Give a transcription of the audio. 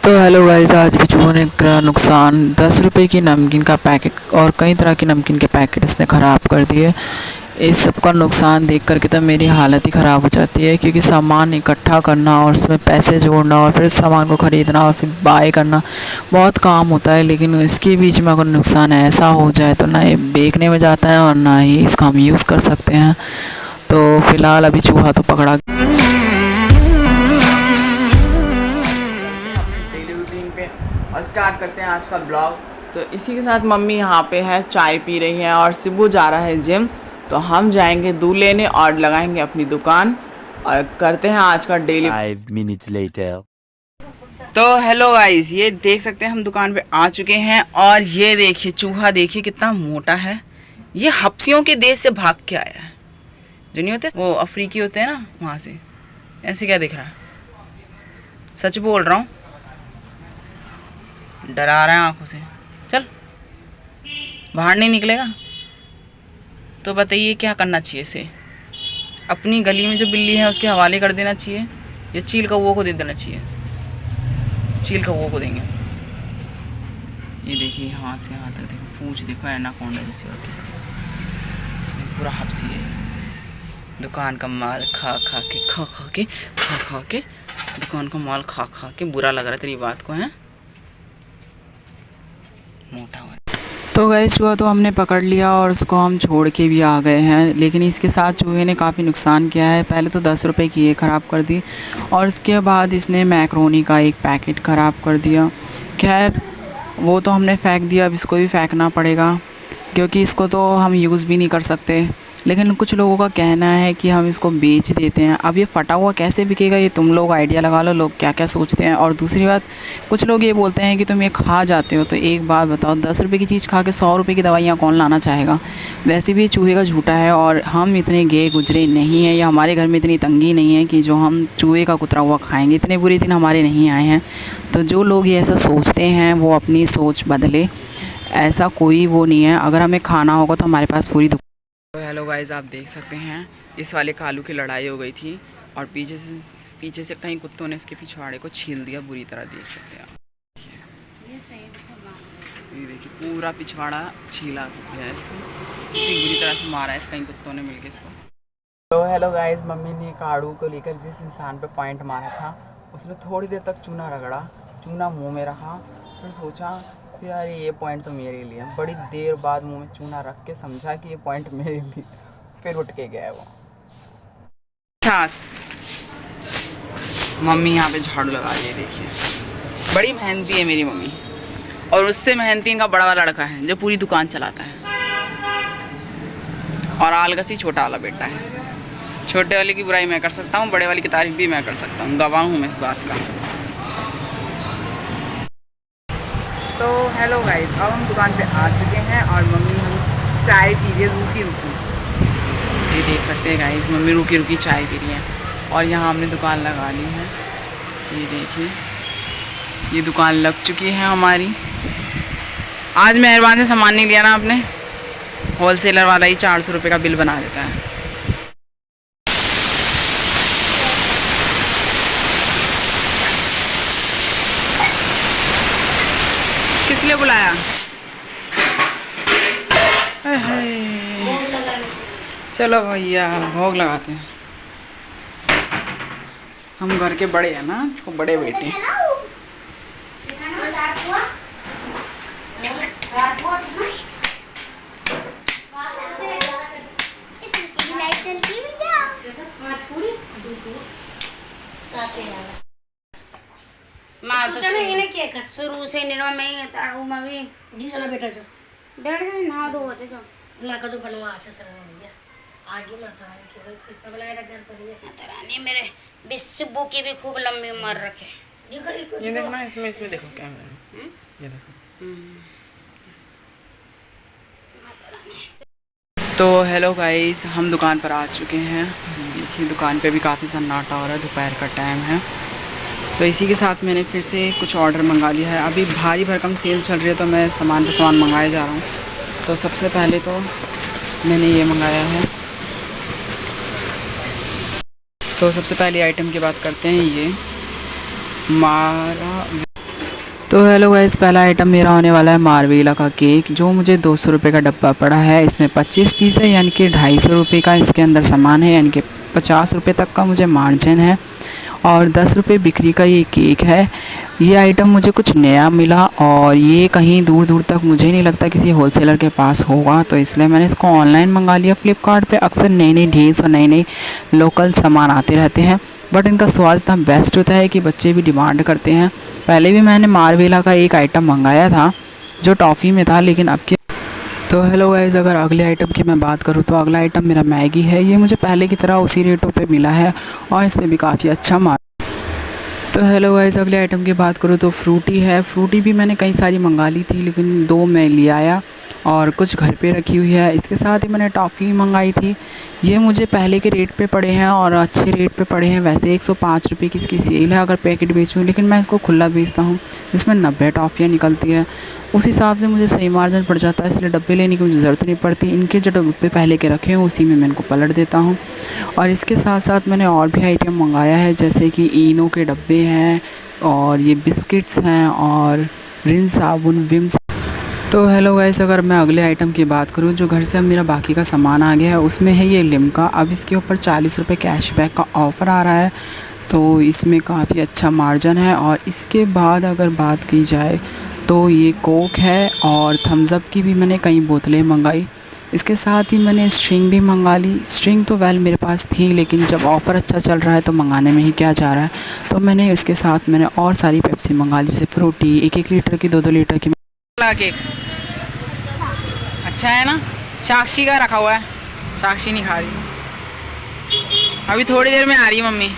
तो hello guys, आज भी चूहों ने करा नुकसान। 10 रुपये की नमकीन का पैकेट और कई तरह की नमकीन के पैकेट इसने ख़राब कर दिए। इस सब का नुकसान देख करके तो मेरी हालत ही ख़राब हो जाती है, क्योंकि सामान इकट्ठा करना और उसमें पैसे जोड़ना और फिर सामान को ख़रीदना और फिर बाय करना बहुत काम होता है। लेकिन इसके बीच में अगर नुकसान ऐसा हो जाए तो ना ये बेचने में जाता है और ना ही इसका हम यूज़ कर सकते हैं। तो फ़िलहाल अभी चूहा तो पकड़ा और स्टार्ट करते हैं आज का ब्लॉग। तो इसी के साथ मम्मी यहाँ पे है, चाय पी रही है और शिबू जा रहा है जिम। तो हम जाएंगे दूध लेने और लगाएंगे अपनी दुकान और करते हैं आज का डेली 5 minutes later। तो हेलो गाइस, ये देख सकते हैं हम दुकान पे आ चुके हैं और ये देखिए चूहा, देखिए कितना मोटा है। ये हफ्सियों के देश से भाग के आया है, जो नहीं होते वो अफ्रीकी होते हैं ना, वहाँ से। ऐसे क्या दिख रहा है? सच बोल रहा हूँ, डरा रहा है आंखों से। चल, बाहर नहीं निकलेगा तो बताइए क्या करना चाहिए इसे? अपनी गली में जो बिल्ली है उसके हवाले कर देना चाहिए या चील कौवों को दे देना चाहिए? चील कौवों को देंगे। ये देखिए यहाँ से यहाँ तक देखो, पूंछ देखो एनाकोंडा जैसी और किसकी, पूरा हफ्सी है। दुकान का माल खा खा के दुकान का माल खा खा के बुरा लग रहा है तेरी बात को, है मोटा हुआ। तो गए चूहा तो हमने पकड़ लिया और उसको हम छोड़ के भी आ गए हैं, लेकिन इसके साथ चूहे ने काफ़ी नुकसान किया है। पहले तो 10 रुपये की ये ख़राब कर दी और उसके बाद इसने मैक्रोनी का एक पैकेट ख़राब कर दिया। खैर वो तो हमने फेंक दिया, अब इसको भी फेंकना पड़ेगा क्योंकि इसको तो हम यूज़ भी नहीं कर सकते। लेकिन कुछ लोगों का कहना है कि हम इसको बेच देते हैं। अब ये फटा हुआ कैसे बिकेगा, ये तुम लोग आइडिया लगा लो, लोग क्या क्या सोचते हैं। और दूसरी बात, कुछ लोग ये बोलते हैं कि तुम ये खा जाते हो। तो एक बात बताओ, 10 रुपये की चीज़ खा के 100 रुपये की दवाइयाँ कौन लाना चाहेगा? वैसे भी चूहे का झूठा है और हम इतने गए गुजरे नहीं हैं या हमारे घर में इतनी तंगी नहीं है कि जो हम चूहे का कुतरा हुआ खाएँगे। इतने बुरे दिन हमारे नहीं आए हैं। तो जो लोग ये ऐसा सोचते हैं वो अपनी सोच बदले, ऐसा कोई वो नहीं है। अगर हमें खाना होगा तो हमारे पास पूरी। तो हेलो गाइस, आप देख सकते हैं इस वाले कालू की लड़ाई हो गई थी और पीछे से कई कुत्तों ने इसके पिछवाड़े को छील दिया बुरी तरह। देख सकते हैं आप, ये देखिए पूरा पिछवाड़ा छीला गया है इसको, बुरी तरह से मारा है कई कुत्तों ने मिलकर इसको। तो हेलो गाइस, मम्मी ने काड़ू को लेकर जिस इंसान पे पॉइंट मारा था उसने थोड़ी देर तक चूना रगड़ा, चूना मुँह में रखा, फिर सोचा फिर यार ये पॉइंट तो मेरे लिए। बड़ी देर बाद मुंह में चूना रख के समझा कि ये पॉइंट मेरे लिए, फिर उठ के गया वो। मम्मी यहाँ पे झाड़ू लगा रही है, देखिए बड़ी मेहनती है मेरी मम्मी। और उससे मेहनती इनका बड़ा वाला लड़का है जो पूरी दुकान चलाता है, और आलगसी छोटा वाला बेटा है। छोटे वाले की बुराई मैं कर सकता हूँ, बड़े वाले की तारीफ भी मैं कर सकता हूँ, गवाह हूँ मैं इस बात का। तो हेलो गाइस, अब हम दुकान पे आ चुके हैं और मम्मी हम चाय पी रही है रुकी रुकी। ये देख सकते हैं गाइस, मम्मी रुकी रुकी चाय पी रही है और यहाँ हमने दुकान लगा ली है। ये देखिए ये दुकान लग चुकी है हमारी। आज मेहरबान से सामान नहीं लिया ना आपने, होलसेलर वाला ही 400 रुपये का बिल बना देता है। किस लिए बुलाया? चलो भैया भोग लगाते हैं। हम घर के बड़े हैं ना, तो बड़े बेटे। मार तो चलो इन्हें क्या कर शुरू से निर्मा में ताऊ मवी जी चला बेटा जो बैठ जा ना दो बजे जो लड़का जो बनवा अच्छा से भैया आगे मरता है कि भाई कुछ पगला है घर पर ये तरानी मेरे बिस्सुबू की भी खूब लंबी उम्र रखे। ये देखो ना, इसमें देखो कैमरा, ये देखो। तो हेलो गाइस, हम दुकान पर आ चुके हैं। देखिए दुकान पे भी काफ़ी सन्नाटा हो रहा है, दोपहर का टाइम है। तो इसी के साथ मैंने फिर से कुछ ऑर्डर मंगा लिया है। अभी भारी भरकम सेल चल रही है तो मैं सामान पे सामान मंगाए जा रहा हूँ। तो सबसे पहले तो मैंने ये मंगाया है। तो सबसे पहले आइटम की बात करते हैं। ये तो हेलो गाइस, पहला आइटम मेरा होने वाला है मारवेला का केक, जो मुझे 200 रुपये का डब्बा पड़ा है। इसमें 25 पीस है, यानी कि 250 रुपये का इसके अंदर सामान है, यानी कि 50 रुपये तक का मुझे मार्जिन है और 10 रुपये बिक्री का ये केक है। ये आइटम मुझे कुछ नया मिला और ये कहीं दूर दूर तक मुझे नहीं लगता किसी होलसेलर के पास होगा, तो इसलिए मैंने इसको ऑनलाइन मंगा लिया फ्लिपकार्ट पे। अक्सर नई नई डील्स और नई नई लोकल सामान आते रहते हैं, बट इनका स्वाद इतना बेस्ट होता है कि बच्चे भी डिमांड करते हैं। पहले भी मैंने मारवेला का एक आइटम मंगाया था जो टॉफ़ी में था, लेकिन अब के तो हेलो गाइस, अगर अगले आइटम की मैं बात करूँ तो अगला आइटम मेरा मैगी है। ये मुझे पहले की तरह उसी रेटों पे मिला है और इस पर भी काफ़ी अच्छा मार्क। तो हेलो गाइस, अगले आइटम की बात करूँ तो फ्रूटी है। फ्रूटी भी मैंने कई सारी मंगा ली थी, लेकिन 2 मैं ले आया और कुछ घर पे रखी हुई है। इसके साथ ही मैंने टॉफ़ी मंगाई थी। ये मुझे पहले के रेट पे पड़े हैं और अच्छे रेट पे पड़े हैं। वैसे 105 रुपये की इसकी सेल है अगर पैकेट बेचूँ, लेकिन मैं इसको खुला बेचता हूँ जिसमें 90 टॉफ़ियाँ निकलती है। उस हिसाब से मुझे सही मार्जिन पड़ जाता है, इसलिए डब्बे लेने की मुझे ज़रूरत नहीं पड़ती। इनके जो डब्बे पहले के रखे हैं उसी में मैं इनको पलट देता हूँ। और इसके साथ साथ मैंने और भी आइटम मंगाया है, जैसे कि इनो के डब्बे हैं और ये बिस्किट्स हैं और रिन साबुन, विम। तो हेलो गाइस, अगर मैं अगले आइटम की बात करूं जो घर से अब मेरा बाकी का सामान आ गया है, उसमें है ये लिम्का। अब इसके ऊपर 40 रुपये कैशबैक का ऑफ़र आ रहा है, तो इसमें काफ़ी अच्छा मार्जिन है। और इसके बाद अगर बात की जाए तो ये कोक है और थम्स अप की भी मैंने कई बोतलें मंगाई। इसके साथ ही मैंने स्ट्रिंग भी मंगा ली। स्ट्रिंग तो मेरे पास थी, लेकिन जब ऑफ़र अच्छा चल रहा है तो मंगाने में ही क्या जा रहा है, तो मैंने इसके साथ मैंने और सारी पेप्सी मंगा ली, जैसे फ्रूटी 1-1 लीटर की, 2-2 लीटर की। केक अच्छा है ना? साक्षी का रखा हुआ है, साक्षी नहीं खा रही। अभी थोड़ी देर में आ रही है मम्मी।